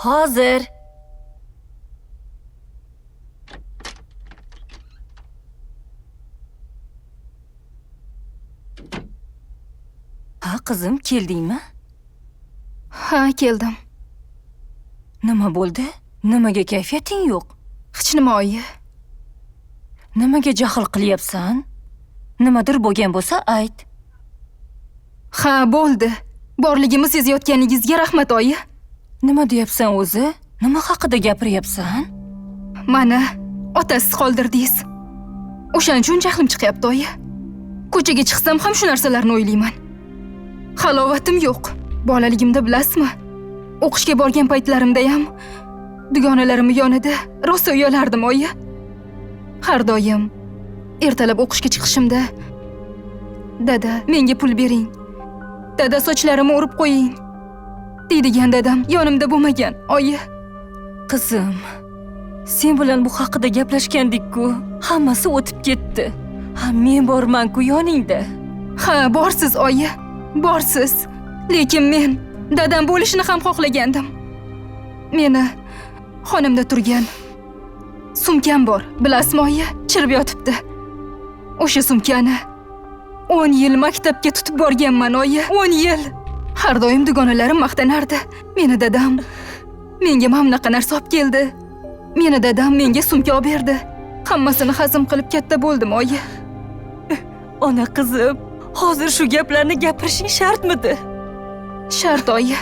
Hozir. Ha, qizim, keldingmi? Ha, keldim. Nima bo'ldi? Nimaga kayfiyating yo'q? Hech nima oyi. Nimaga jahl qilyapsan? Nimadir bo'lgan bo'lsa ayt. Ha, bo'ldi. Borligimni sezayotganingizga rahmat oyi. Nima deyapsan o'zi? Nima haqida gapiryapsan? Mana otasiz qoldirdingiz. O'shaning uchun jahlim chiqyapti oyi. Ko'chaga chiqsam ham shu narsalarni o'ylayman. Halovatim yo'q. Bolaligimda bilasizmi? O'qishga borgan paytlarimda ham dugonalarim yonida rosa uyalardim oyi. Har doim ertalab o'qishga chiqishimda dada, menga pul bering. Dada, sochlarimni o'rib qo'ying deydigan dadam yonimda bo'lmagan oyi. Qizim, sen bilan bu haqida gaplashgandik-ku. Hammasi o'tib ketdi. Ha, men borman-ku yoningda. Ha, borsiz oyi. Borsiz. Lekin men dadam bo'lishini ham xohlagandim. Meni xonamda turgan sumkam bor, bilasizmi oyi? Chirib yotibdi. O'sha sumkani 10 yil maktabga tutib borganman oyi. 10 yil. Har doim dugonalarim maqtanardi. Meni dadam menga mana bunaqa narsa olib keldi. Meni dadam menga sumka olib berdi. Hammasini hazm qilib katta bo'ldim oyi. Ona qizim, hozir shu gaplarni gapirishing shartmidi? Shart oyi.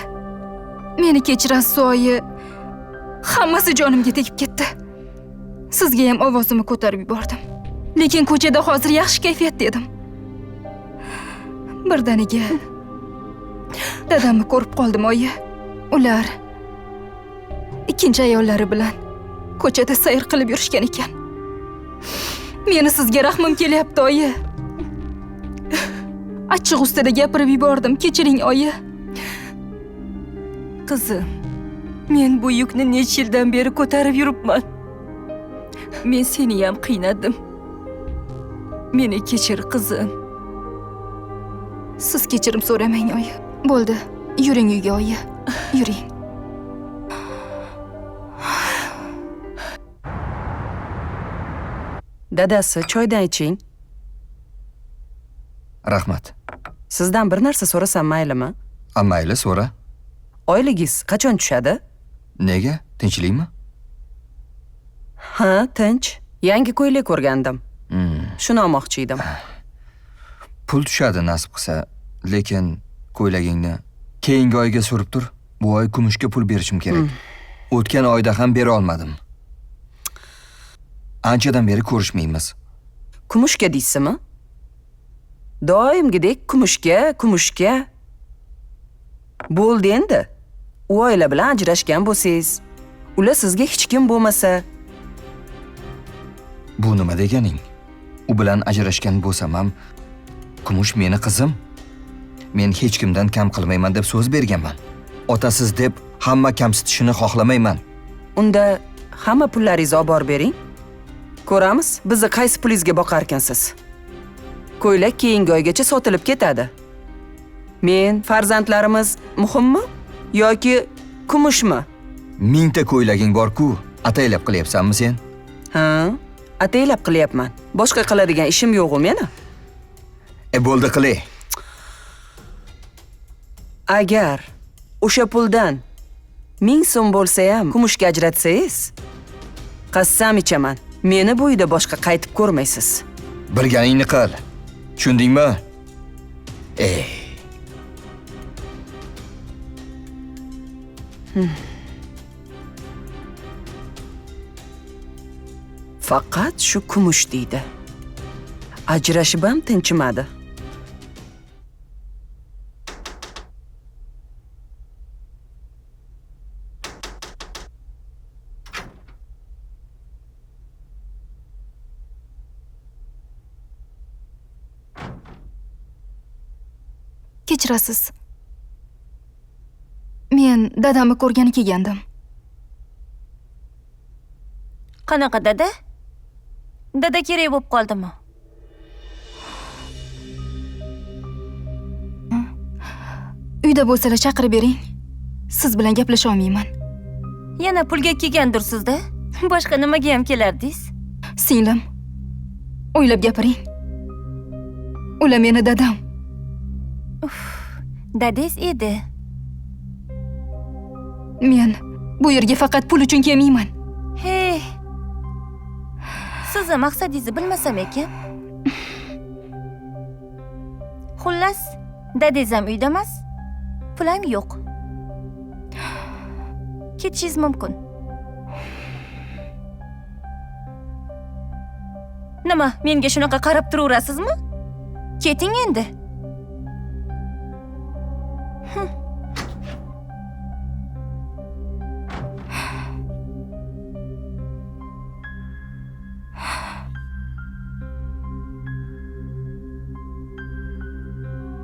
Meni kechirasiz oyi. Hammasi jonimga tegib ketdi. Sizga ham ovozimni ko'tarib yubordim. Lekin ko'chada hozir yaxshi kayfiyatda edim. Birdaniga dadamni ko'rib qoldim oyi. Ular ikkinchi ayollari bilan ko'chada sayr qilib yurishgan ekan. Meni sizga rahmim kelyapti oyi. Achchiq ustida gapirib yubordim. Kechiring oyi. Qizim, men bu yukni necha yildan beri ko'tarib yuribman. Men seni ham qiynadim. Meni kechir, qizim. Siz kechirim so'ramang oyi. Bo'ldi, yuring uyga oyi. Yuring. Dadasi, choydan iching. Rahmat. Sizdan bir narsa so'rasam maylimi? Mayli, so'ra. Oyligingiz qachon tushadi? Nega? Tinchlikmi? Ha, tinch. Yangi ko'ylak ko'rgandim. Shuni olmoqchi edim. Pul tushadi nasib qilsa, lekin ko'ylagingni keyingi oyga surib tur. Bu oy kumushga pul berishim kerak. O'tgan oyda ham bera olmadim. Anchadan beri ko'rishmaymiz. Kumushga deysizmi? Doimgidek kumushga. Bo'ldi endi. U oila bilan ajrashgan bo'lsangiz, ular sizga hech kim bo'lmasa, Bu nima deganing? U bilan ajrashgan bo'lsam ham, kumush meni qizim. Men hech kimdan kam qilmayman deb so'z berganman. Otasiz deb hamma kamsitishini xohlamayman. unda hamma pullaringizni olib borib bering. Ko'ramiz, bizni qaysi pulingizga boqar ekansiz. Ko'ylak keyingi oygacha sotilib ketadi. Men, farzandlarimiz muhimmi yoki kumushmi? 1000 ta ko'ylaging bor-ku, ataylab qilyapsanmi sen? Ha, ataylab qilyapman. Boshqa qiladigan ishim yo'q-ku meni. Bo'ldi, qilay. Agar o'sha puldan 1000 so'm bo'lsa ham kumushga ajratsangiz, qassam ichaman, meni bu uyda boshqa qaytib ko'rmaysiz. Bilganingni qil. Tushundingmi? Faqat shu kumush deydi. Ajrashib ham tinchimadi. Kechirasiz. Men dadamni ko'rgani kelgandim. Qanaqa dada? Dada kerak bo'lib qoldimi? Uyda bo'lsalar chaqirib bering. Siz bilan gaplasha olmayman. Yana pulga kelgandirsizda. Boshqa nimaga ham kelardingiz? Singlim, o'ylab gapiring. Ular meni dadam. Dadingiz edi. Men bu yerga faqat pul uchun kelmayman. Hey. Sizni maqsadingizni bilmasam ekan. Xullas, dadingiz ham uyda emas, pul ham yo'q. Ketishingiz mumkin. Nima, menga shunaqa qarab turaverasizmi? Keting endi.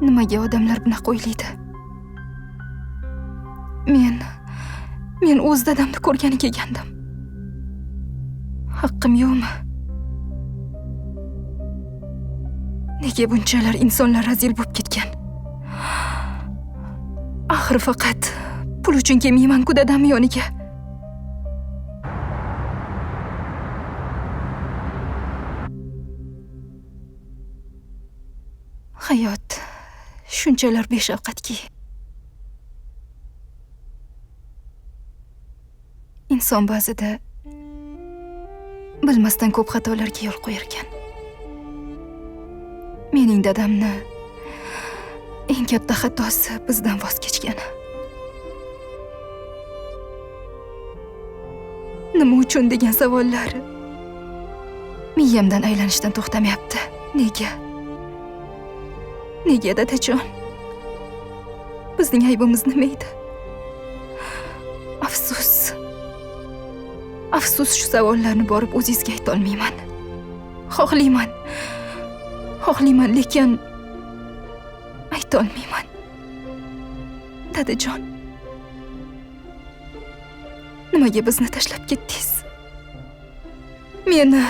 Nimaga odamlar bunaqa o'ylaydi? Men o'z dadamni ko'rgani kelgandim. Haqqim yo'qmi? Nega bunchalar insonlar razil bo'lib ketgan? Axir faqat pul uchun kelmayman-ku dadamning yoniga. Hayot shunchalar beshafqatki. Inson ba'zida bilmasdan ko'p xatolarga yo'l qo'yar ekan. Mening dadamni eng katta xatosi bizdan voz kechgani. Nima uchun degan savollar miyamdan aylanishdan to'xtamayapti. Nega? Nega dadajon? Bizning aybimiz nima edi? Afsus. Afsus, shu savollarni borib o'zingizga ayta olmayman. Xohlayman, lekin ayta olmayman. Dadajon, nimaga bizni tashlab ketdingiz? Meni,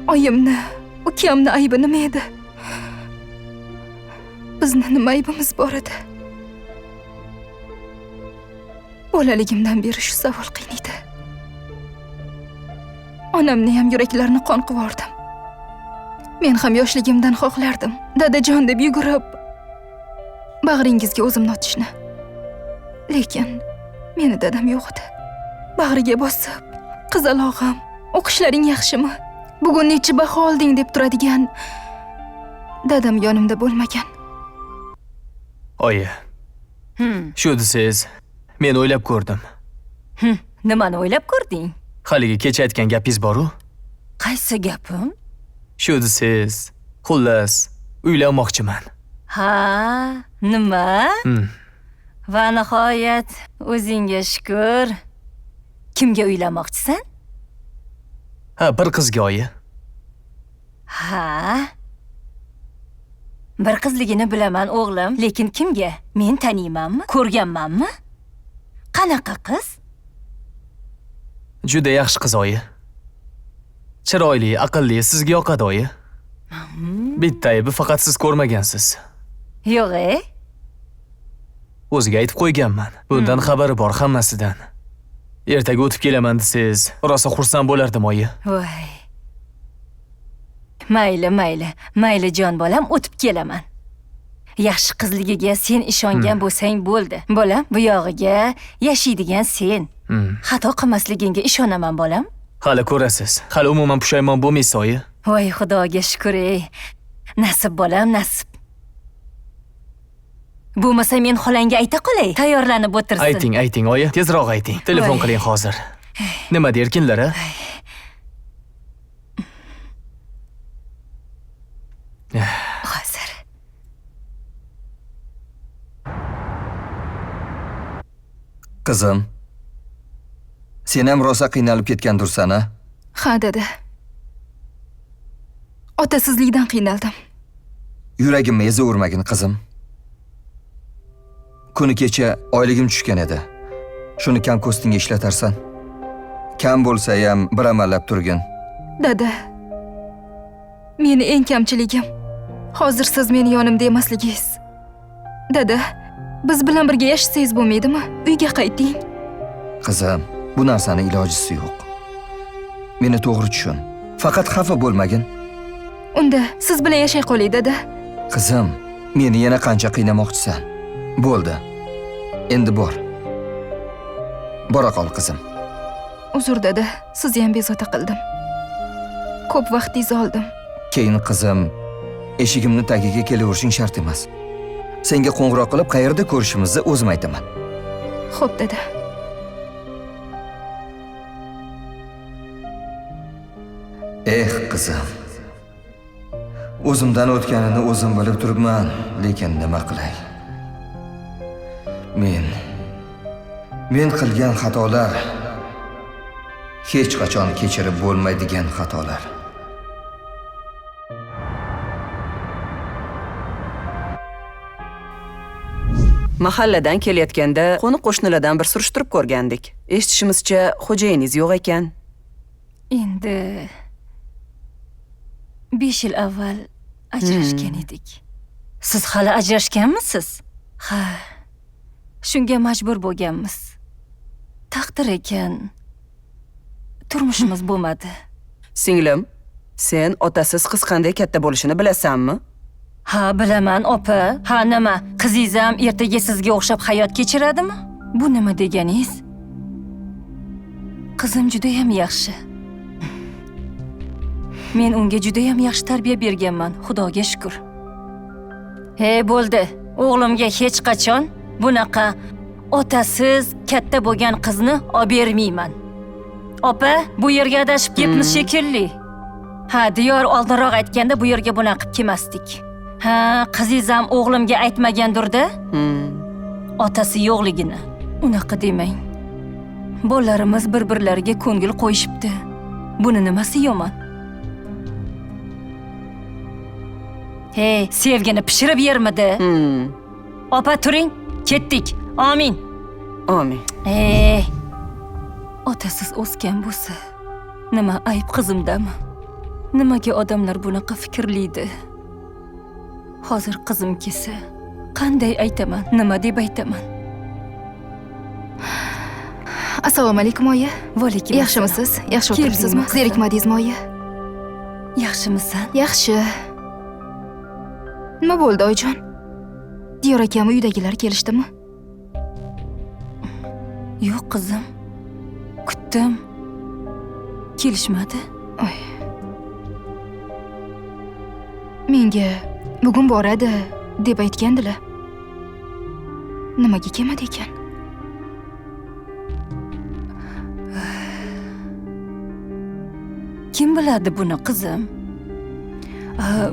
oyimni, ukamni aybi nima edi? Bizni nima aybimiz bor edi? Bolaligimdan beri shu savol qiynaydi. Onamni ham yuraklarini qon qivordim. Men ham yoshligimdan xohlardim dadajon deb yugurib bag'ringizga o'zimni otishni. Lekin meni dadam yo'q edi. Bag'riga bosib, qizalog'im, o'qishlaring yaxshimi? Bugun necha baho olding deb turadigan dadam yonimda bo'lmagan. Oyi. Shu desiz, men o'ylab ko'rdim. Nimani o'ylab ko'rding? Haligi kecha aytgan gapingiz bor-ku? Qaysi gapim? Shu desiz, xullas, uylanmoqchiman. Ha, nima? Va nihoyat o'zingga shukr. Kimga uylanmoqchisan? Ha, bir qizga oyi. Ha. Bir qizligini bilaman o'g'lim, lekin kimga? Men taniymanmi? Ko'rganmanmi? Qanaqa qiz? Juda yaxshi qiz oyi. Chiroyli, aqlli, sizga yoqadi oyi. Bitta aybi faqat siz ko'rmagansiz. Yo'q-e? O'ziga aytib qo'yganman. Bundan xabari bor hammasidan. Ertaga o'tib kelaman desiz, rosa xursand bo'lardim oyi. Voy. Mayli jon bolam, o'tib kelaman. Yaxshi qizligiga sen ishongan bo'lsang bo'ldi. Bolam, bu yog'iga yashaydigan sen. Xato qilmasligingga ishonaman bolam. Hali ko'rasiz. Hali umuman pushaymon bo'lmaysiz oyi. Voy, xudoga shukr. Nasib bolam, nasib. Bo'lmasa men xolangga ayta qolay, tayyorlanib o'tirsin. Ayting oyi, tezroq ayting. Telefon qiling hozir. Nima derkinlar, a? Hozir. Qizim, sen ham rosa qiynalib ketgandursan-a? Ha, dada. Otasizlikdan qiynaldim. Yuragimni ezavermagin qizim. Kuni kecha oyligim tushgan edi. Shuni kam ko'stinga ishlatarsan. Kam bo'lsa ham bir amallab turgin. Dada, meni eng kamchiligim hozir siz meni yonimda emasligingiz. Dada, biz bilan birga yashasangiz bo'lmaydimi? Uyga qayting. Qizim, bu narsani ilojisi yo'q. Meni to'g'ri tushun. Faqat xafa bo'lmagin. Unda siz bilan yashay qolay, dada. Qizim, meni yana qancha qiynamoqchisan? Bo'ldi. Endi bor. Bora qol, qizim. Uzr, dada. Sizni ham bezovta qildim. Ko'p vaqtingizni oldim. Keyin qizim, eshigimni tagiga kelaverishing shart emas. Senga qo'ng'iroq qilib, qayerda ko'rishimizni o'zim aytaman. Xo'p, dada. Qizim. O'zimdan o'tganini o'zim bilib turibman, lekin nima qilay? Men qilgan xatolar hech qachon kechirib bo'lmaydigan xatolar. Mahalladan kelayotganda qo'ni-qo'shnilardan bir surishtirib ko'rgandik. Eshitishimizcha, xo'jayiningiz yo'q ekan. Endi 5 yil avval ajrashgan edik. Siz hali ajrashganmisiz? Ha. Shunga majbur bo'lganmiz. Taqdir ekan. Turmushimiz bo'lmadi. Singlim, sen otasiz qiz qanday katta bo'lishini bilasanmi? Ha, bilaman, opa. Ha, nima? Qizingiz ham ertaga sizga o'xshab hayot kechiradimi? Bu nima deganingiz? Qizim juda ham yaxshi. Men unga juda ham yaxshi tarbiya berganman, Xudoga shukr. Bo'ldi. O'g'limga hech qachon bunaqa otasiz katta bo'lgan qizni olib bermayman. Opa, bu yerga adashib ketmiz shekilli. Ha, diyor oldinroq aytganda bu yerga bunaqa qilib kelmasdik. Ha, qizingiz ham o'g'limga aytmagandir-da? Otasi yo'qligini. Unaqa demang. Bolalarimiz bir-birlariga ko'ngil qo'yishibdi. Buni nimasi yomon? Sevgini pishirib yermidi? Opa, turing, ketdik. Amin. Amin. Otasiz o'sgan bo'lsa, nima ayb qizimdami? Nimaga odamlar bunaqa fikrlaydi? Hozir qizim kelsa, qanday aytaman? Nima deb aytaman? Assalomu alaykum, oyi. Va alaykum. Yaxshimisiz? Yaxshi o'tiribsizmi? Zerikmadingizmi, oyi? Yaxshimisan? Yaxshi. Nima bo'ldi, oyijon? Diyor akam uydagilar kelishdimi? Yo'q, qizim. Kutdim. Kelishmadi. Menga bugun boradi deb aytgandilar. Nimaga kelmadi ekan? Kim biladi buni, qizim?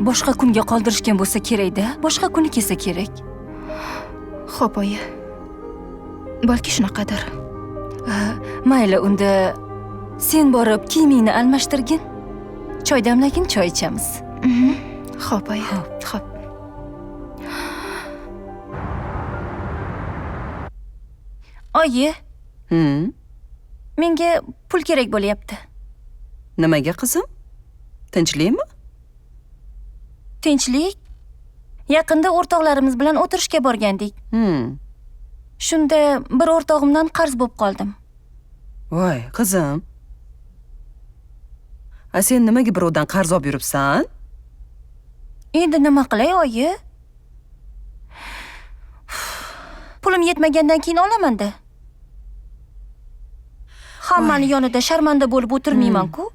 Boshqa kunga qoldirishgan bo'lsa kerak-da. Boshqa kuni kelsa kerak. Xo'p, oyi. Balki shunaqadir. Mayli, unda sen borib kiyimingni almashtirgin. Choy damlagin, choy ichamiz. Xo'p, oyi. Xo'p. Oyi. Menga pul kerak bo'lyapti. Nimaga, qizim? Tinchlikmi? Tinchlik? Yaqinda o'rtoqlarimiz bilan o'tirishga borgandik. Shunda bir o'rtog'imdan qarz bo'lib qoldim. Voy, qizim. Sen nimaga birovdan qarz olib yuribsan? Endi nima qilay, oyi? Pulim yetmagandan keyin olaman-da. Hammani yonida sharmanda bo'lib o'tirmayman-ku.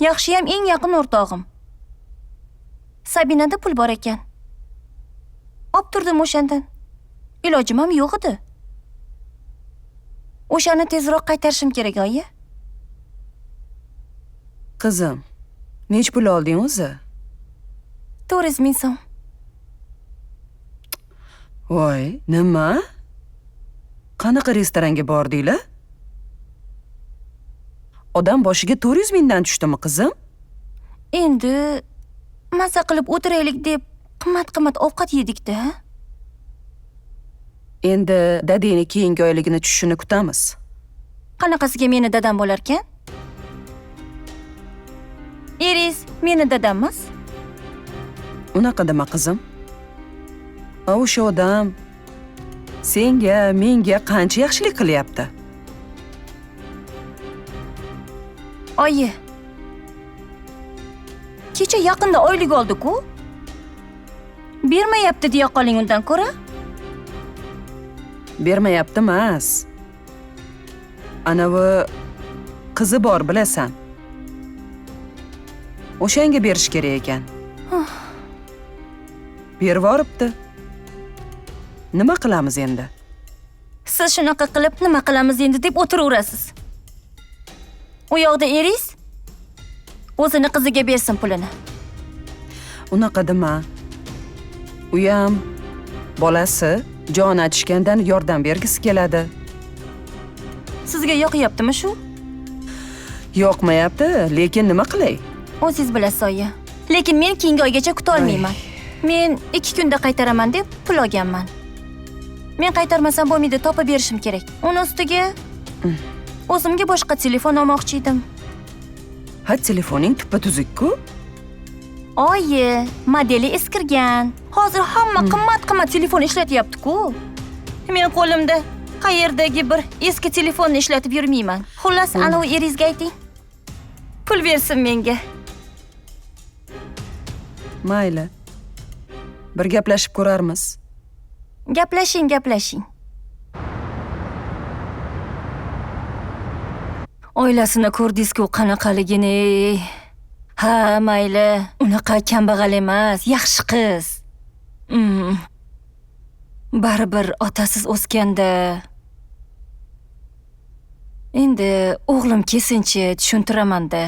Yaxshiyam eng yaqin o'rtog'im. Sabinada pul bor ekan. Olib turdim o'shandan. Ilojim ham yo'q edi. O'shani tezroq qaytarishim kerak, oyi. Qizim, nech pul olding o'zi? 400 ming so'm. Voy, nima? Qanaqa restoranga bordinglar? Odam boshiga 400 mingdan tushdimi, qizim? Endi maza qilib o'tiraylik deb qimmat-qimmat ovqat yedik-da. Endi dadangni keyingi oyligini tushishini kutamiz. Qanaqasiga meni dadam bo'lar ekan? Eringiz meni dadammas? Unaqa dema, qizim. O'sha odam senga, menga qancha yaxshilik qilyapti. Oyi. Kecha yaqinda oylik oldi-ku. Bermayapti deya qoling undan ko'ra. Bermayapti emas. Anavi qizi bor bilasan. O'shanga berish kerak ekan. Berib yoribdi. Nima qilamiz endi? Siz shunaqa qilib nima qilamiz endi deb o'tiraverasiz. U yoqda eringiz o'zini qiziga bersin pulini. Unaqa dema. U ham bolasi jon achishgandan yordam bergisi keladi. Sizga yoqyaptimi shu? Yoqmayapti, lekin nima qilay? O'zingiz bilasiz, oyi. Lekin men keyingi oygacha kuta olmayman. Men 2 kunda qaytaraman deb pul olganman. Men qaytarmasam bo'lmaydi, topib berishim kerak. Uni ustiga o'zimga boshqa telefon olmoqchi edim. Ha, telefoning tuppa-tuzuk-ku. Oyi, modeli eskirgan. Hozir hamma qimmat-qimmat telefon ishlatyapti-ku. Men qo'limda qayerdagi bir eski telefonni ishlatib yurmayman. Xullas, ana u eringizga ayting. Pul bersin menga. Mayli. Bir gaplashib ko'rarmiz. Gaplashing. Oilasini ko'rdingiz-ku qanaqaligini. Ha, mayli. Unaqa kambag'al emas, yaxshi qiz. Baribir otasiz o'sganda. Endi o'g'lim kelsinchi, tushuntiraman-da.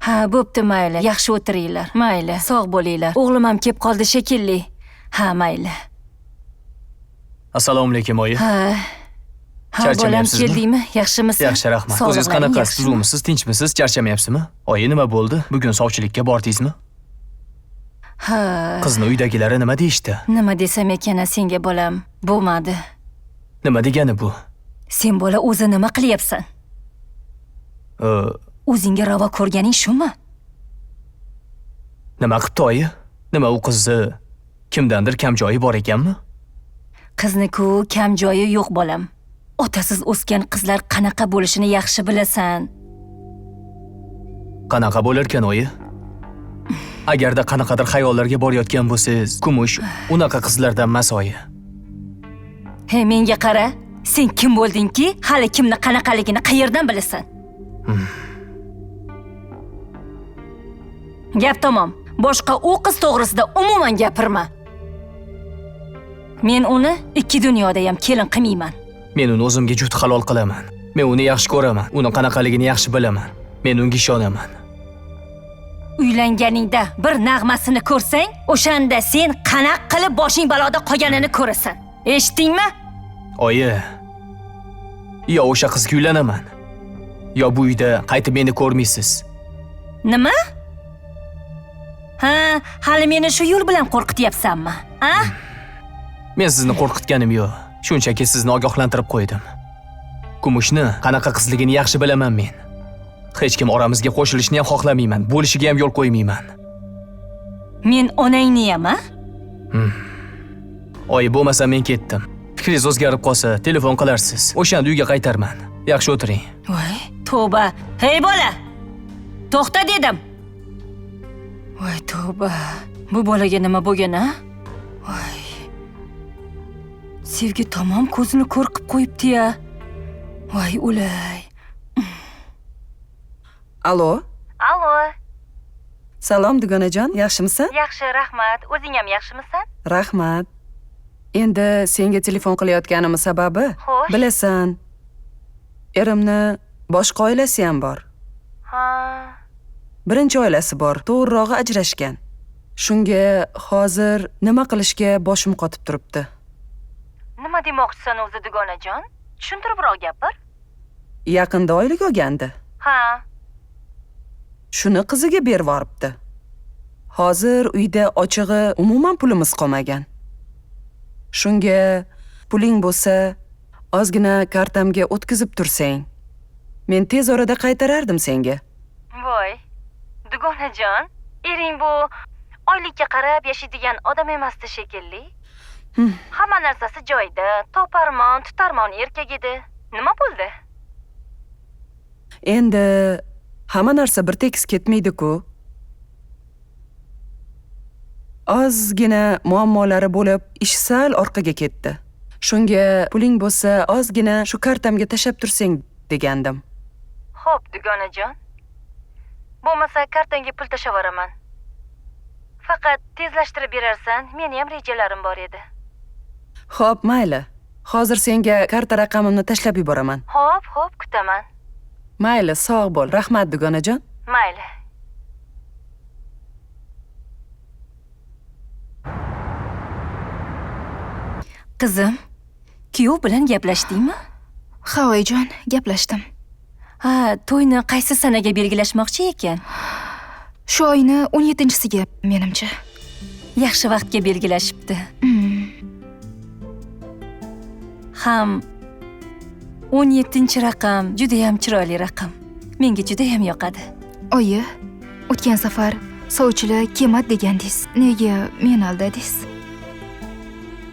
Ha, bo'pti, mayli. Yaxshi o'tiringlar. Mayli, sog' bo'linglar. O'g'lim ham kelib qoldi shekilli. Ha, mayli. Assalomu alaykum, oyi. Ha, bolam Charchamayapsizmi? keldingmi? Yaxshimisiz? Yaxshi, rahmat. Sog'lig'ing O'zingiz qanaqasiz? yaxshimi? Tuzukmisiz, tinchmisiz? Charchamayapsizmi? Oyi, nima bo'ldi? Bugun sovchilikka bordingizmi? Ha. Qizni uydagilari nima deyishdi? Nima desam ekan senga bolam? Bo'lmadi. Nima degani bu? Sen bola o'zi nima qilyapsan? O'zingga ravo ko'rganing shumi? Nima qilibdi oyi? Nima u qizni kimdandir kam joyi bor ekanmi? Qizni-ku kam joyi yo'q bolam. Otasiz o'sgan qizlar qanaqa bo'lishini yaxshi bilasan. Qanaqa bo'larkan oyi? Agarda qanaqadir xayollarga borayotgan bo'lsangiz, kumush unaqa qizlardan emas oyi. Hey, menga qara. Sen kim bo'ldingki, hali kimni qanaqaligini qayerdan bilasan? Gap tamom. Boshqa u qiz to'g'risida umuman gapirma. Men uni 2 dunyoda ham kelin qilmayman. Men uni o'zimga juft halol qilaman. Men uni yaxshi ko'raman. Uni qanaqaligini yaxshi bilaman. Men unga ishonaman. Uylanganingda bir nag'masini ko'rsang, o'shanda sen qanaq qilib boshing baloda qolganini ko'rasan. Eshitdingmi? Oyi, yo o'sha qizga uylanaman, yo bu uyda qaytib meni ko'rmaysiz. Nima? Ha, hali meni shu yo'l bilan qo'rqityapsanmi? Ha? Men sizni qo'rqitganim yo'q. Shunchaki sizni ogohlantirib qo'ydim. Kumushni qanaqa qizligini yaxshi bilaman men. Hech kim oramizga qo'shilishni ham xohlamayman, bo'lishiga ham yo'l qo'ymayman. Men onangni ham, ha? Oyi, bo'lmasa men ketdim. Fikringiz o'zgarib qolsa, telefon qilarsiz. O'shanda uyga qaytarman. Yaxshi o'tiring. Voy, tavba. Hey bola. To'xta dedim. Voy, tavba. Bu bolaga nima bo'lgan, ha? Voy. Sevgi tamom ko'zini ko'r qilib qo'yibdi-ya. Voy, o'lay. Alo? Allo. Salom dugonajon, yaxshimisan? Yaxshi, rahmat. O'zing ham yaxshimisan? Rahmat. Endi senga telefon qilayotganim sababi, Xo'sh. bilasan, erimni boshqa oilasi ham bor. Ha. Birinchi oilasi bor, to'g'rirog'i ajrashgan. Shunga hozir nima qilishga boshim qotib turibdi. Nima demoqchisan o'zi dugonajon? Tushuntiribroq gapir. Yaqinda oylik olgandi. Ha. Shuni qiziga berib yoribdi. Hozir uyda ochig'i umuman pulimiz qolmagan. Shunga puling bo'lsa, ozgina kartamga o'tkazib tursang, men tez orada qaytarardim senga. Voy, dugonajon, ering bu oylikka qarab yashaydigan odam emasdi shekilli. Hamma narsasi joyida, toparmon, tutarmon erkak edi. Nima bo'ldi? Endi hamma narsa bir tekis ketmaydi-ku. Ozgina muammolari bo'lib, ish sal orqaga ketdi. Shunga puling bo'lsa, ozgina shu kartamga tashab tursang degandim. Xo'p, dugonajon. Bo'lmasa kartangga pul tashavaraman. Faqat tezlashtirib berarsan, meni ham rejalarim bor edi. Xo'p, mayli. Hozir senga karta raqamimni tashlab yuboraman. Xo'p, kutaman. Mayli, sog' bo'l. Rahmat dugonajon. Mayli. Qizim, kuyov bilan gaplashdingmi? Ha, oyijon, gaplashdim. Ha, to'yni qaysi sanaga belgilashmoqchi ekan? Shu oyni 17-siga, menimcha. Yaxshi vaqtga belgilashibdi. Ham 17-raqam juda ham chiroyli raqam. Menga juda ham yoqadi. Oyi, o'tgan safar sovchilar kelmadi degandingiz. Nega meni aldadingiz?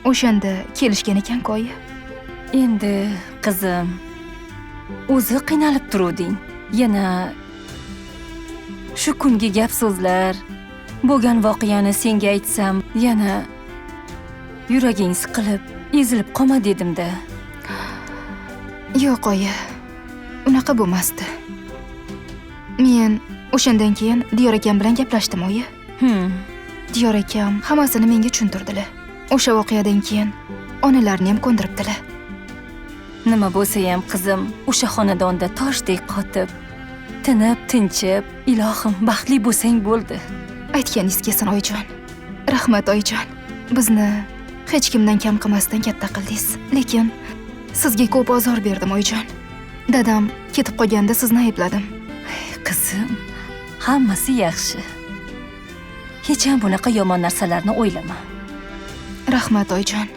O'shanda kelishgan ekan-ku, oyi. Endi qizim, o'zi qiynalib turuvding. Yana shu kungi gap so'zlar, bo'lgan voqeani senga aytsam, yana yuraging siqilib, ezilib qolma dedim-da. Yo'q, oyi. Unaqa bo'lmasdi. Men o'shandan keyin Diyor akam bilan gaplashdim, oyi. Diyor akam hammasini menga tushuntirdilar. O'sha voqeadan keyin onalarini ham ko'ndiribdilar. Nima bo'lsa ham qizim, o'sha xonadonda toshdek qotib, tinib, tinchib, ilohim, baxtli bo'lsang bo'ldi. Aytganingiz kelsin, oyijon. Rahmat, oyijon. Bizni hech kimdan kam qilmasdan katta qildingiz. Lekin sizga ko'p ozor berdim, oyijon. Dadam ketib qolganda sizni aybladim. Qizim, hammasi yaxshi. Hech ham bunaqa yomon narsalarni o'ylama. Rahmat, oyijon.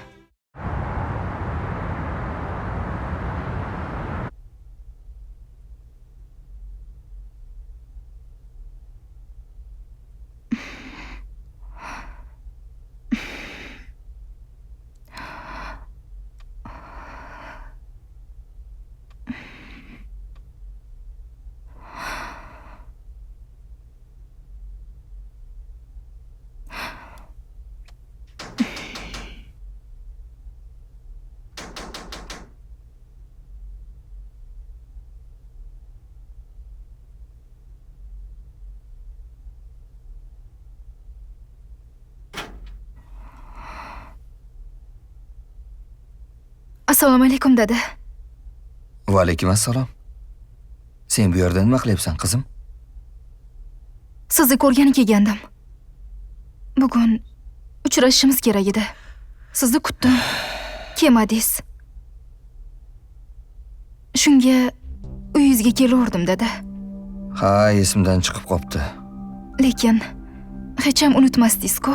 Assalomu alaykum, dada. Va alaykum assalom. Sen bu yerda nima qilyapsan, qizim? Sizni ko'rgani kelgandim. Bugun uchrashishimiz kerak edi. Sizni kutdim. Kelmadingiz. Shunga uyingizga kelaverdim, dada. Ha, esimdan chiqib qopti. Lekin hech ham unutmasdingiz-ku.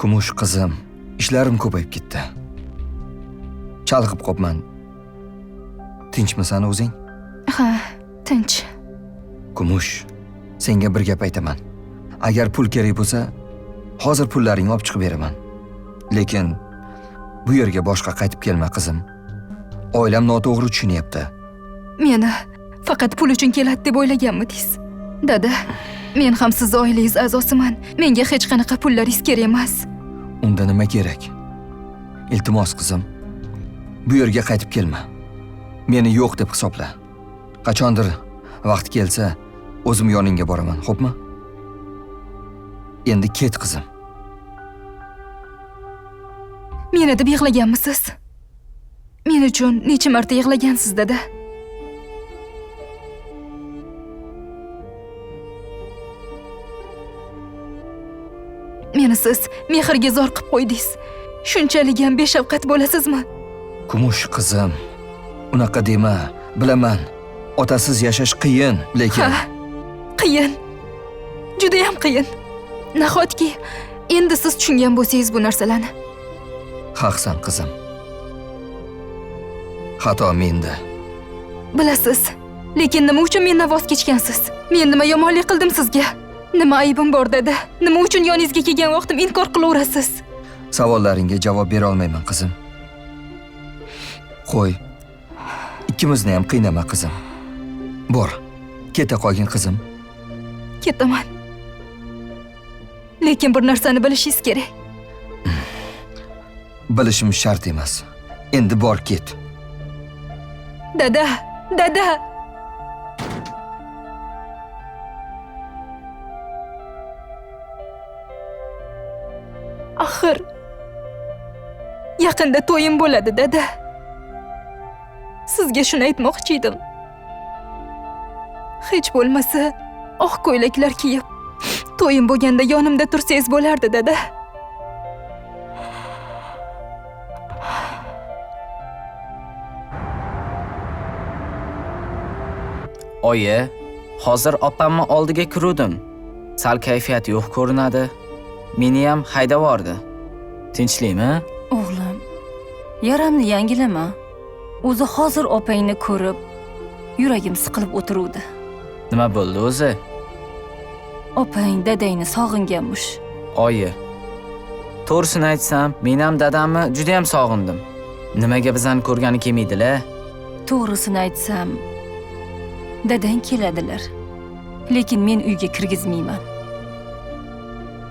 Kumush qizim, ishlarim ko'payib ketdi. Chalg'ib qopman. Tinchmisan o'zing? Ha, tinch. Kumush, senga bir gap aytaman. Agar pul kerak bo'lsa, hozir pullaringni olib chiqib beraman. Lekin bu yerga boshqa qaytib kelma, qizim. Oilam noto'g'ri tushunyapti. Meni faqat pul uchun keladi deb o'ylaganmidingiz? Dada, men ham siz oilangiz a'zosiman. Menga hech qanaqa pullaringiz kerak emas. Unda nima kerak? Iltimos, qizim. Bu yerga qaytib kelma. Meni yo'q deb hisobla. Qachondir vaqt kelsa, o'zim yoningga boraman, xo'pmi? Endi ket, qizim. Meni deb yig'laganmisiz? Men uchun necha marta yig'lagansiz, dada? Meni siz mehrga zor qilib qo'ydingiz. Shunchalik ham beshafqat bo'lasizmi? Kumush qizim, unaqa dema. Bilaman, otasiz yashash qiyin, lekin Ha, qiyin. Juda ham qiyin. Nahotki endi siz tushungan bo'lsangiz bu narsalarni. haqsan, qizim. Xato menda. Bilasiz, lekin nima uchun mendan voz kechgansiz? Men nima yomonlik qildim sizga? Nima aybim bor, dada? Nima uchun yoningizga kelgan vaqtim inkor qilaverasiz? Savollaringga javob bera olmayman, qizim. Qo'y. Ikkimizni ham qiynama, qizim. Bor. Keta qolgin qizim. Ketaman. Lekin bir narsani bilishingiz kerak. Bilishim shart emas. Endi bor ket. Dada, dada. Axir yaqinda to'yim bo'ladi, dada. Sizga shuni aytmoqchi edim. Hech bo'lmasa oq ko'ylaklar kiyib, to'yim bo'lganda yonimda tursangiz bo'lardi, dada. Oyi, hozir opamni oldiga kiruvdim. Sal kayfiyat yo'q ko'rinadi. Meni ham haydab yubordi. Tinchlikmi? O'g'lim, yaramni yangilama. O'zi hozir opangni ko'rib, yuragim siqilib o'tiruvdi. Nima bo'ldi o'zi? Opang dadangni sog'inganmish. Oyi, to'g'risini aytsam, men ham dadamni juda ham sog'indim. Nimaga bizani ko'rgani kelmaydi-la? To'g'risini aytsam, dadang keladilar. Lekin men uyga kirgizmayman.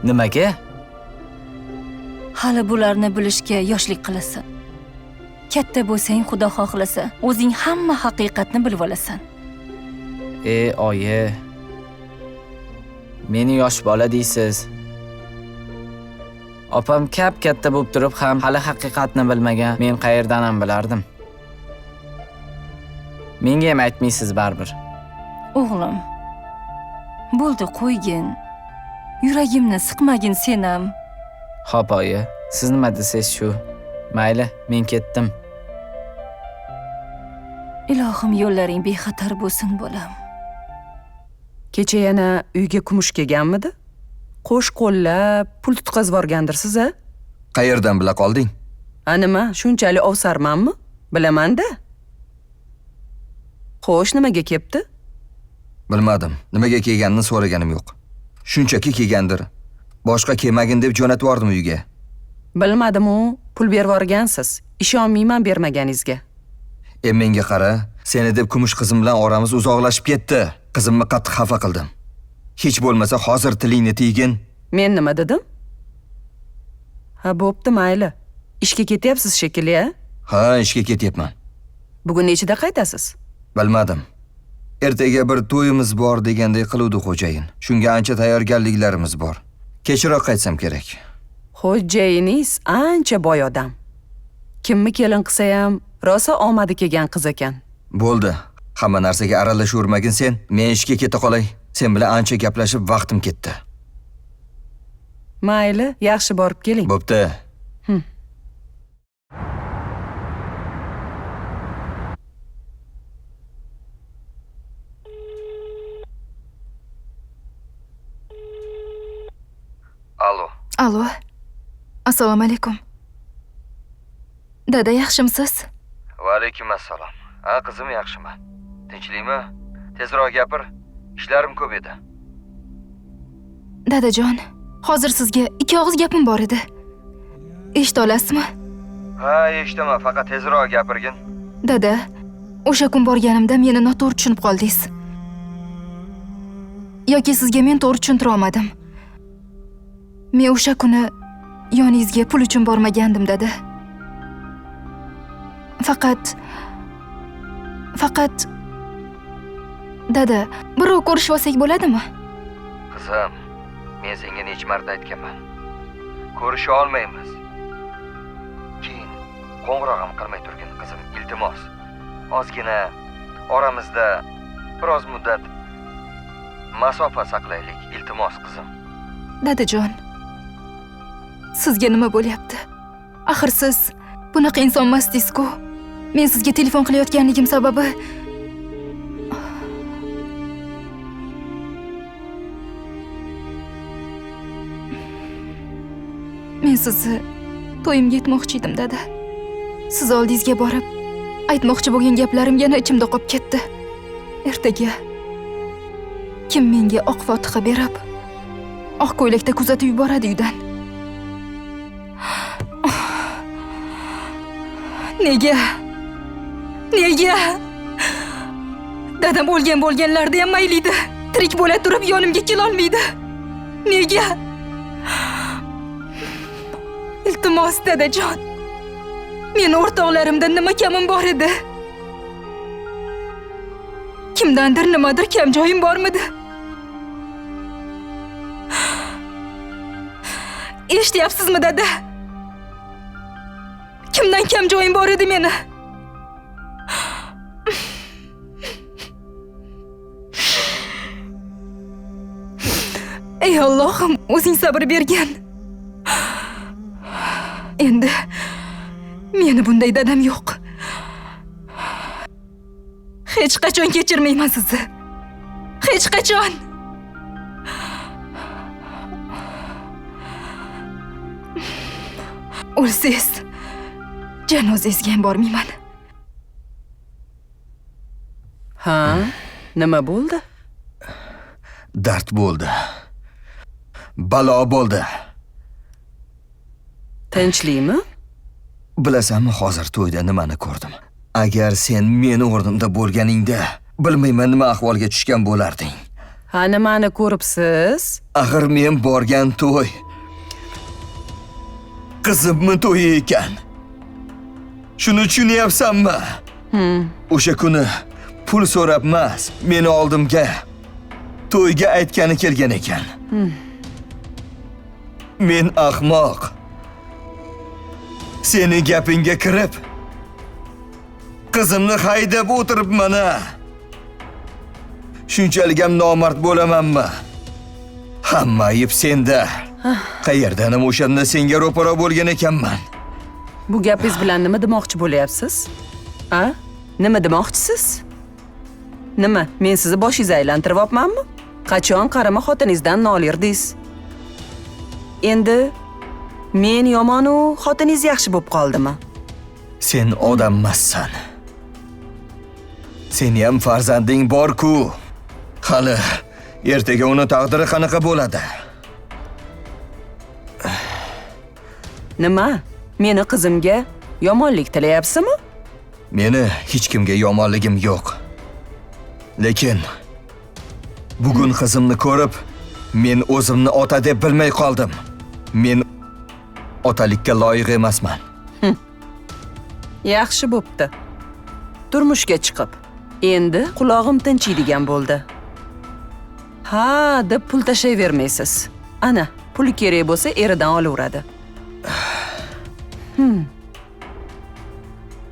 Nimaga? Hali bularni bilishga yoshlik qilasan. Katta bo'lsang, Xudo xohlasa, o'zing hamma haqiqatni bilib olasan. Oyi. Meni yosh bola deysiz. Opam katta bo'lib turib ham hali haqiqatni bilmagan. Men qayerdan ham bilardim? Menga ham aytmaysiz baribir. O'g'lim, bo'ldi qo'ygin. Yuragimni siqmagin sen ham. Xo'p, oyi. Siz nima desangiz shu. Mayli, men ketdim. Ilohim yo'llaring bexatar bo'lsin, bolam. Kecha yana uyga kumush kelganmidi? Qo'sh qo'llab pul tutqazib yuborgandirsiz, a? Qayerdan bila qolding? Nima, shunchalik ovsarmanmi? Bilaman-da. Xo'sh, nimaga kelibdi? Bilmadim. Nimaga kelganini so'raganim yo'q. Shunchaki kelgandir. Boshqa kelmagin deb jo'natib yubordim uyga. Bilmadim-u, pul berib yuborgansiz. Ishonmayman bermaganingizga. Menga qara, seni deb kumush qizim bilan oramiz uzoqlashib ketdi. Qizimni qattiq xafa qildim. Hech bo'lmasa hozir tilingni tiygin. Men nima dedim? Ha, bo'pti, mayli. Ishga ketyapsiz shekilli, a? Ha, ishga ketyapman. Bugun nechida qaytasiz? Bilmadim. Ertaga bir to'yimiz bor degandek qiluvdi xo'jayin. Shunga ancha tayyorgarliklarimiz bor. Kechroq qaytsam kerak. Xo'jayiningiz ancha boy odam. Kimni kelin qilsa ham rosa omadi kelgan qiz ekan. Bo'ldi. Hamma narsaga aralashavermagin sen. Men ishga keta qolay. Sen bilan ancha gaplashib vaqtim ketdi. Mayli, yaxshi borib keling. Bo'pti. Alo. Alo. Assalomu alaykum. Dada, yaxshimisiz? Va alaykum assalom. Ha, qizim, yaxshiman. Tinchlikmi? Tezroq gapir. Ishlarim ko'p edi. Dadajon, hozir sizga ikki og'iz gapim bor edi. Eshita olasizmi? Ha, eshitaman, faqat tezroq gapirgin. Dada, o'sha kun borganimda meni noto'g'ri tushunib qoldingiz. Yoki sizga men to'g'ri tushuntira olmadim. Men o'sha kuni yoningizga pul uchun bormagandim, dada. Faqat dada, birov ko'rishib olsak bo'ladimi? Qizim, men senga necha marta aytganman. Ko'risha olmaymiz. Keyin qo'ng'iroq ham qilmay turgin, qizim, iltimos. Ozgina oramizda biroz muddat masofa saqlaylik, iltimos, qizim. Dadajon, sizga nima bo'lyapti? Axir siz bunaqa inson emasdingiz-ku. Men sizga telefon qilayotganligim sababi men sizni to'yimga yetmoqchi edim, dada. Siz oldingizga borib, aytmoqchi bo'lgan gaplarim yana ichimda qolib ketdi. Ertaga kim menga oq fotiha berib, oq ko'ylakda kuzatib yuboradi uydan? Nega? Dadam o'lganlarda ham mayliydi. Tirik bo'la turib yonimga kelolmaydi. Nega? Iltimos dadajon. Meni o'rtoqlarimdan nima kamim bor edi? Kimdandir nimadir kam joyim bormidi? Eshityapsizmi dada? Kimdan kam joyim bor edi meni? Ey Allohim, o'zing sabr bergin. Endi meni bunday dadam yo'q. Hech qachon kechirmayman sizni. Hech qachon. O'lsangiz, janozangizga ham bormayman. Ha, nima bo'ldi? Dard bo'ldi. Balo bo'ldi. Tinchlikmi? Bilasanmi, hozir to'yda nimani ko'rdim? Agar sen meni o'rnimda bo'lganingda, bilmayman nima ahvolga tushgan bo'larding. Ha, nimani ko'ribsiz? Axir men borgan to'y qizimni to'yi ekan. Shuni tushunyapsanmi? O'sha kuni pul so'rab emas, meni oldimga to'yga aytgani kelgan ekan. Men ahmoq. Seni gapingga kirib, qizimni haydab o'tiribman. Shunchalik ham nomard bo'lamanmi? Hamma ayb senda. Qayerdanim o'shanda senga ro'para bo'lgan ekanman. Bu gapingiz bilan nima demoqchi bo'lyapsiz? A? Nima demoqchisiz? Nima, men sizni boshingizni aylantiryapmanmi? Qachon qarama xotiningizdan nolirdingiz? Endi men yomon u xotiningiz yaxshi bo'lib qoldimi? Sen odam emassan. Seni ham farzanding bor-ku. Hali ertaga uni taqdiri qanaqa bo'ladi? Nima? Meni qizimga yomonlik tilayapsizmi? Meni hech kimga yomonligim yo'q. Lekin bugun qizimni ko'rib, men o'zimni ota deb bilmay qoldim. Men otalikka loyiq emasman. Yaxshi bo'pti. Turmushga chiqib, endi qulog'im tinchiydigan bo'ldi. Ha, deb pul tashlayvermaysiz. Ana, pul kerak bo'lsa eridan olaveradi.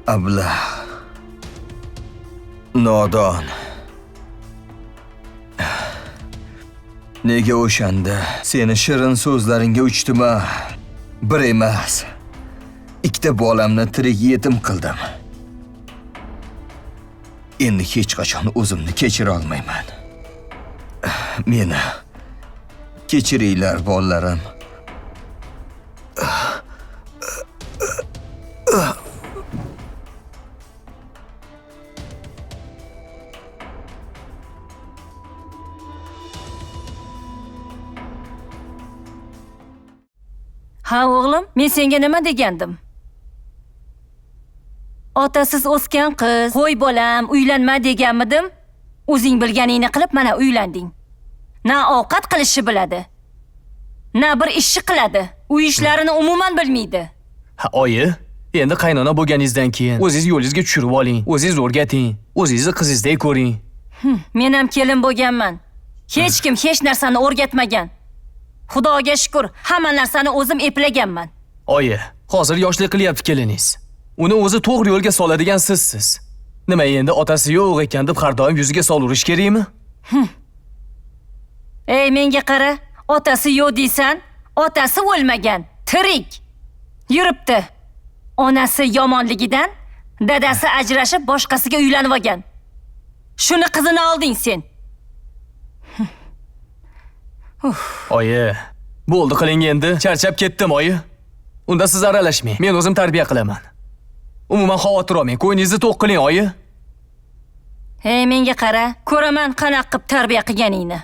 Ablah. Nodon. Nega o'shanda seni shirin so'zlaringga uchdim-a? Bir emas, ikkita bolamni tirik yetim qildim. Endi hech qachon o'zimni kechira olmayman. Meni kechiringlar, bolalarim. Ha o'g'lim, men senga nima degandim? Otasiz o'sgan qiz, qo'y bolam, uylanma deganmidim? O'zing bilganingni qilib mana uylanding. Na ovqat qilishni biladi, na bir ishni qiladi. Uy ishlarini umuman bilmaydi. Ha, oyi, endi qaynona bo'lganingizdan keyin o'zingiz yo'lingizga tushirib oling, o'zingiz o'rgating, o'zingizni qizingizdek ko'ring. Men ham kelin bo'lganman. Hech kim hech narsani o'rgatmagan. Xudoga shukr, hamma narsani o'zim eplaganman. Oyi, hozir yoshlik qilyapti keliningiz. Uni o'zi to'g'ri yo'lga soladigan sizsiz. Nima endi otasi yo'q ekan deb har doim yuziga solurish kerakmi? Ey, menga qara, otasi yo'q deysan, otasi o'lmagan, tirik. Yuribdi. Onasi yomonligidan dadasi ajrashib boshqasiga uylanib olgan. Shuni qizini olding sen. Oyi, bo'ldi qiling endi. Charchab ketdim, oyi. Unda siz aralashmang. Men o'zim tarbiya qilaman. Umuman xavotir olmang. Qo'yingizni to'q qiling, oyi. Hey, menga qara, ko'raman qanaqa qilib tarbiya qilganingni.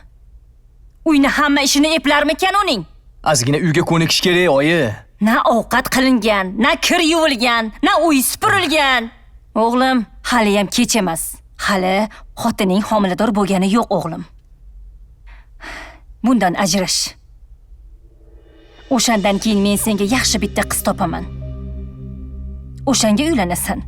Uyni hamma ishini eplarmikan uning? Ozgina uyga ko'nikish kerak, oyi. Na ovqat qilingan, na kir yuvilgan, na uy supurilgan. O'g'lim, hali ham kech emas. Hali xotining homilador bo'lgani yo'q o'g'lim. Bundan ajrash. O'shandan keyin men senga yaxshi bitta qiz topaman. O'shanga uylanasan.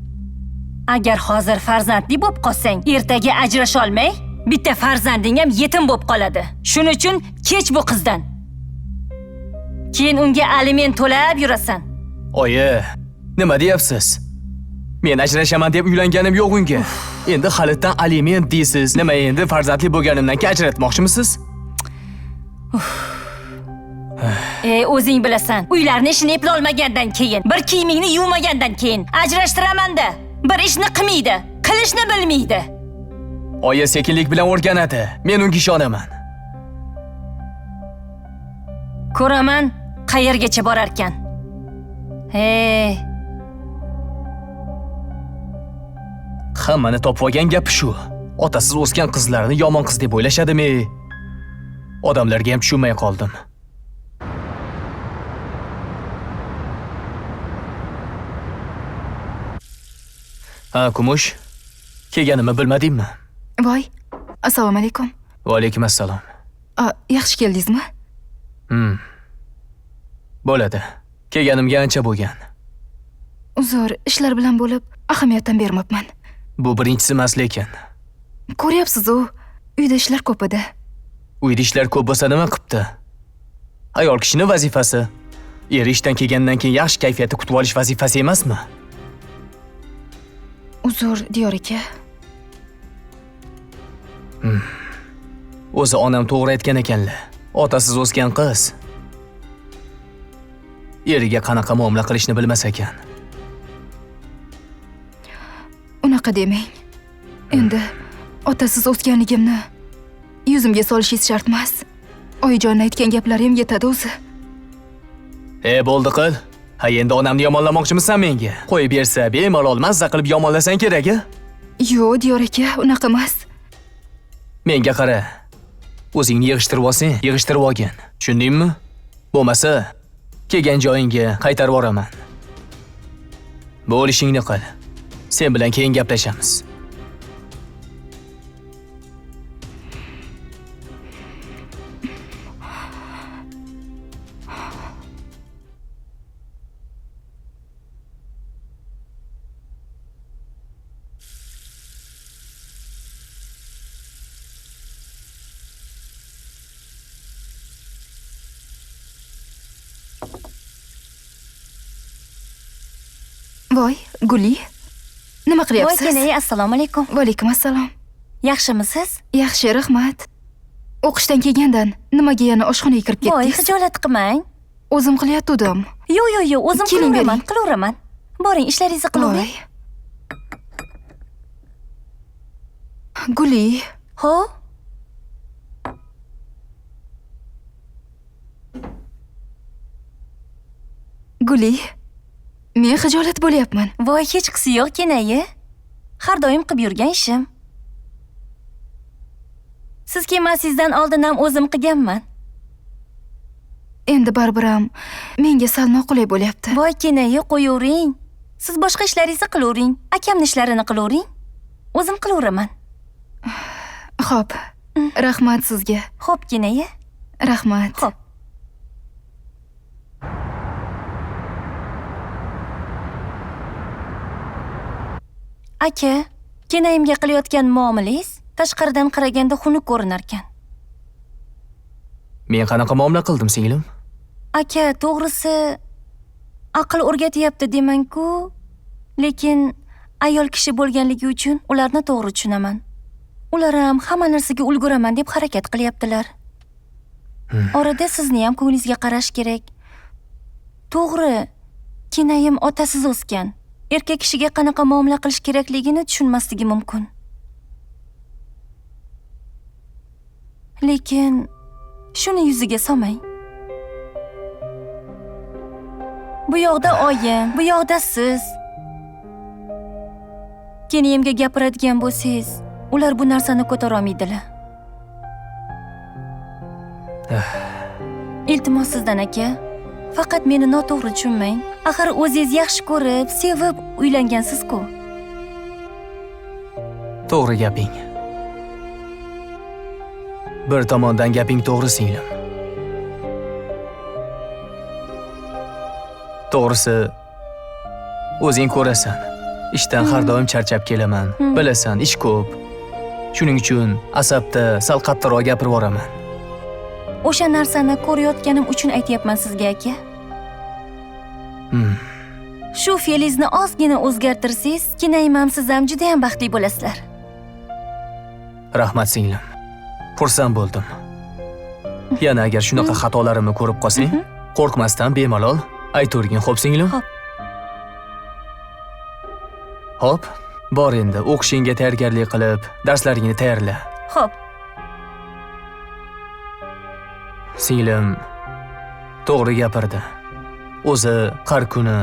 Agar hozir farzandli bo'lib qolsang, ertaga ajrasha olmay, bitta farzanding ham yetim bo'lib qoladi. Shuning uchun kech bu qizdan. Keyin unga aliment to'lab yurasan. Oyi, nima deyapsiz? Men ajrashaman deb uylanganim yo'q unga. Endi halitdan aliment deysiz. Nima endi farzandli bo'lganimdan keyin ajratmoqchimisiz? O'zing bilasan. Uylarni ishini eplay olmagandan keyin, bir kiyimingni yuvmagandan keyin ajrashtiraman-da. Bir ishni qilmaydi, qilishni bilmaydi. Oyi sekinlik bilan o'rganadi. Men unga ishonaman. Ko'raman, qayergacha borar ekan. Hammani topib olgan gapi shu. Otasiz o'sgan qizlarni yomon qiz deb o'ylashadimi? Odamlarga ham tushunmay qoldim. Ha, Kumush. Kelganimni bilmadingmi? Voy, assalomu alaykum. Va alaykum assalom. Yaxshi keldingizmi? Bo'ladi. Kelganimga ancha bo'lgan. Uzr, ishlar bilan bo'lib, ahamiyatdan bermabman. Bu birinchisi emas lekin. Ko'ryapsiz-ku, uyda ishlar ko'p edi. Uyda ishlar ko'p bo'lsa nima qilibdi? Ayol kishining vazifasi. Er ishdan kelgandan keyin yaxshi kayfiyatda kutib olish vazifasi emasmi? Uzr, Diyor aka. O'zi onam to'g'ri aytgan ekanlar. Otasiz o'sgan qiz eriga qanaqa muomala qilishni bilmas ekan. Unaqa demang. Endi otasiz o'sganligimni yuzimga solishingiz shart emas. Oyijon aytgan gaplari ham yetadi o'zi. Bo'ldi qil. Ha, endi onamni yomonlamoqchimisan menga? Qo'yib bersa, bemalol mazza qilib yomonlasang kerak-a? Yo'q, Diyor aka, unaqa emas. Menga qara. O'zingni yig'ishtirib olsang, yig'ishtirib olgin. Tushundingmi? Bo'lmasa, kelgan joyingga qaytarib yuboraman. Bo'lishingni qil. Sen bilan keyin gaplashamiz. Voy, Guli. Nima qilyapsiz? Voy, kenay, assalomu alaykum. Va alaykum assalom. Yaxshimisiz? Yaxshi, rahmat. O'qishdan kelgandan nimaga yana oshxonaga kirib Voy, ketdingiz? xijolat qilmang. O'zim qilyotgandim. Yo'q, o'zim Keling, bering. qilaveraman. Boring, ishlaringizni qilavering. Guli, Ho? Guli. Men xijolat bo'lyapman. Voy, hech qisi yo'q, kenayi. Har doim qilib yurgan ishim. Siz kelmasingizdan oldin ham o'zim qilganman. Endi baribir ham menga sal noqulay bo'lyapti. Voy, kenayi, qo'yavering. Siz boshqa ishlaringizni qilavering. Akamning ishlarini qilavering. O'zim qilaveraman. Xo'p. Rahmat sizga. Xo'p, kenayi. Rahmat. Xo'p. Aka, kenayimga qilayotgan muomalangiz tashqaridan qaraganda xunuk ko'rinar ekan. Men qanaqa muomala qildim, singlim? Aka, to'g'risi aql o'rgatyapti demang-ku, lekin ayol kishi bo'lganligi uchun ularni to'g'ri tushunaman. Ular ham hamma narsaga ulguraman deb harakat qilyaptilar. Orada sizni ham ko'nglingizga qarash kerak. To'g'ri, kenayim otasiz o'sgan. Erkak kishiga qanaqa muomala qilish kerakligini tushunmasligi mumkin. Lekin shuni yuziga solmang. Bu yoqda oyim, bu yoqda siz. Kenayimga gapiradigan bo'lsangiz, ular bu narsani ko'tara olmaydilar. Iltimos sizdan aka, faqat meni noto'g'ri tushunmang. Axir o'zingiz yaxshi ko'rib, sevib uylangansiz-ku. To'g'ri gaping. Bir tomondan gaping to'g'ri singlim. To'g'risi, o'zing ko'rasan. Ishdan har doim charchab kelaman. Bilasan, ish ko'p. Shuning uchun asabda sal qattiqroq gapirib yuboraman. O'sha narsani ko'rayotganim uchun aytyapman sizga, aka. Shu fe'lingizni ozgina o'zgartirsangiz, kinayman siz ham juda ham baxtli bo'lasizlar. Rahmat singlim. Xursand bo'ldim. Yana agar shunaqa xatolarimni ko'rib qolsang, qo'rqmasdan bemalol aytavergin, xo'p singlim? Xo'p. Xo'p, bor endi o'qishingga tayyorgarlik qilib, darslaringni tayyorla. Xo'p. Singlim to'g'ri gapirdi. O'zi har kuni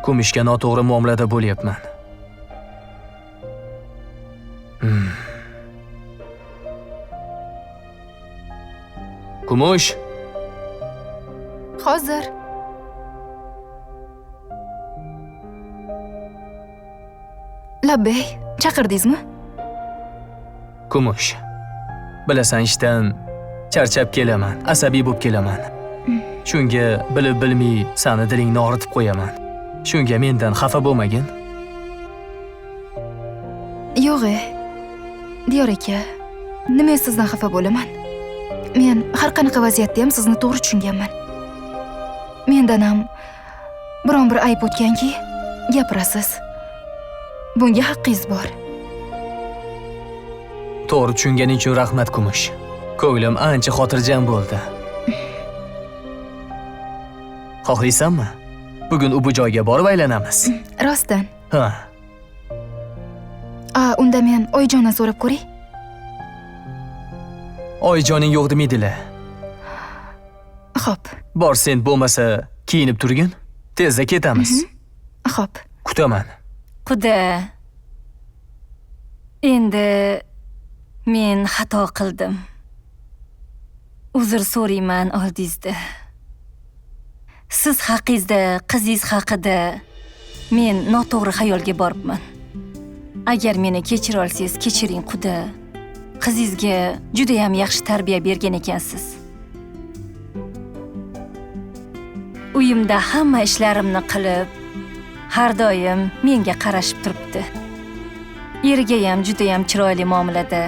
Kumushga noto'g'ri muomalada bo'lyapman. Kumush, Hozir. Labbay, chaqirdingizmi? Kumush. Bilasan, ishdan charchab kelaman, asabiy bo'lib kelaman. Shunga bilib bilmay seni dilingni og'ritib qo'yaman. Shunga mendan xafa bo'lmagin. Yo'q, Diyor aka. Nima sizdan xafa bo'laman? Men har qanaqa vaziyatda ham sizni to'g'ri tushunganman. Mendan ham biron bir ayb o'tganki, gapirasiz. Bunga haqqingiz bor. To'g'ri tushunganing uchun rahmat Kumush. Ko'nglim ancha xotirjam bo'ldi. Xohlaysanmi? Bugun u bu joyga borib aylanamiz. Rostdan. Ha. Unda men oyijondan so'rab ko'ray. Oyijoning yo'q demeydilar. Xo'p. Bor, sen bo'lmasa kiyinib turgin. Tezda ketamiz. Xo'p. Kutaman. Quda. Endi men xato qildim. Uzr so'rayman oldingizda. Siz haqingizda, qizingiz haqida men noto'g'ri xayolga boribman. Agar meni kechira olsangiz, kechiring Quda. Qizingizga juda ham yaxshi tarbiya bergan ekansiz. Uyimda hamma ishlarimni qilib, har doim menga qarashib turibdi. Eriga ham juda ham chiroyli muomalada.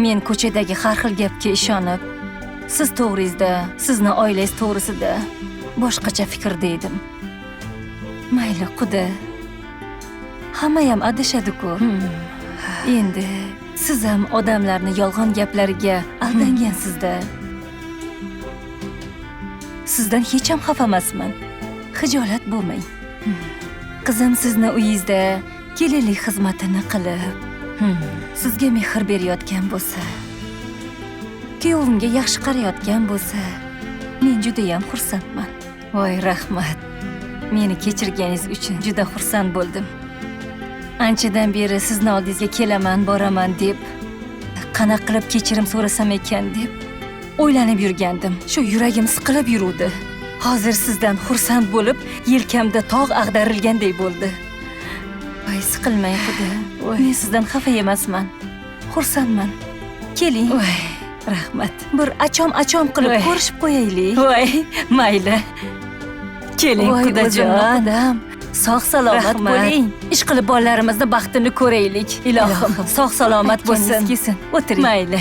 Men ko'chadagi har xil gapga ishonib, siz to'g'ringizda, sizni oilangiz to'g'risida boshqacha fikrda edim. Mayli Quda. Hamma ham adashadi-ku. Endi siz ham odamlarni yolg'on gaplariga aldangansiz-da. Sizdan hech ham xafa emasman. Xijolat bo'lmang. Qizim sizni uyingizda kelinlik xizmatini qilib, sizga mehr berayotgan bo'lsa, kuyovimga yaxshi qarayotgan bo'lsa, men juda ham xursandman. Voy, rahmat. Meni kechirganingiz uchun juda xursand bo'ldim. Anchadan beri sizni oldingizga kelaman, boraman deb, qanaqa qilib kechirim so'rasam ekan deb o'ylanib yurgandim. Shu yuragim siqilib yuruvdi. Hozir sizdan xursand bo'lib, yelkamda tog' ag'darilgandek bo'ldi. Voy, siqilmang Xudo. Men sizdan xafa emasman. Xursandman. Keling. Voy, rahmat. Bir achom qilib ko'rishib qo'yaylik. Voy, mayli. Keling Xudojon. Sog' salomat bo'ling. Ish qilib bolalarimizni baxtini ko'raylik. Ilohim, sog' salomat bo'lsin. O'tiring. Mayli.